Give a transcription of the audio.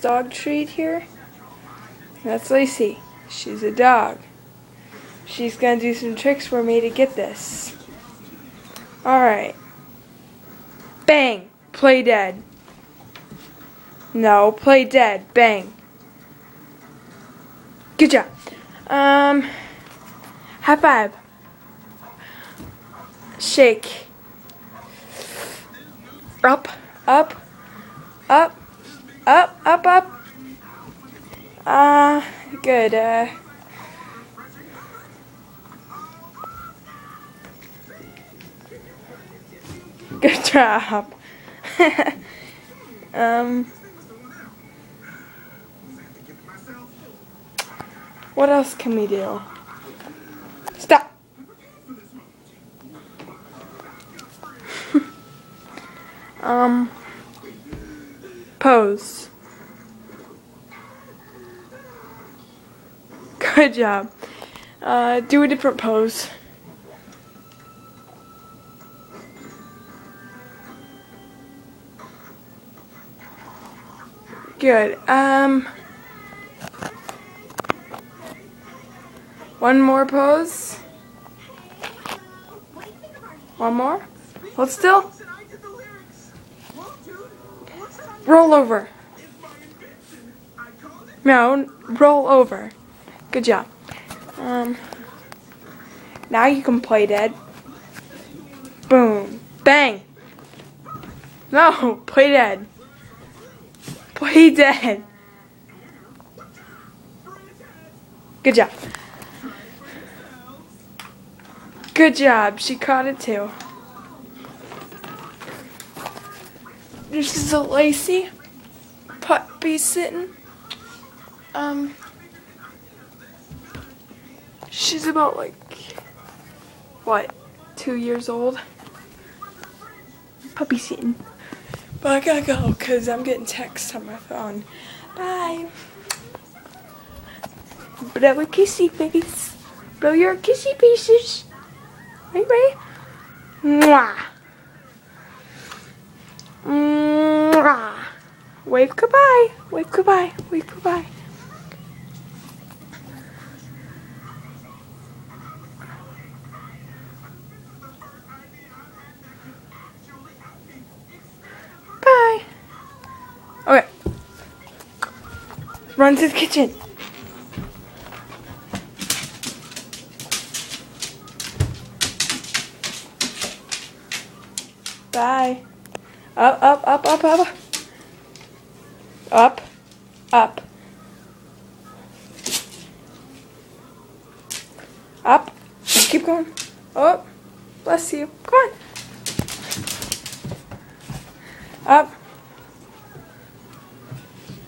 Dog treat here. That's Lacey. She's a dog. She's gonna do some tricks for me to get this. Alright. Bang! Play dead. No, play dead. Bang. Good job. High five. Shake. Up, up, up, up, up, up. Good. Good job. What else can we do? Stop. Pose. Good job. Do a different pose. Good. One more pose. One more. Hold still. Roll over. No, roll over. Good job. Now you can play dead. Boom. Bang. No, play dead. Play dead. Good job. Good job. She caught it too. This is a Lacey puppy sitting. She's about like, what, 2 years old? Puppy sitting. But I gotta go because I'm getting texts on my phone. Bye. Blow a kissy face. Blow your kissy pieces. Right, right? Mwah. Mwah. Wave goodbye. Wave goodbye. Wave goodbye. Bye. Okay. Run to the kitchen. Bye. Up, up, up, up, up. Up, up. Up. Keep going. Oh, bless you. Come on. Up.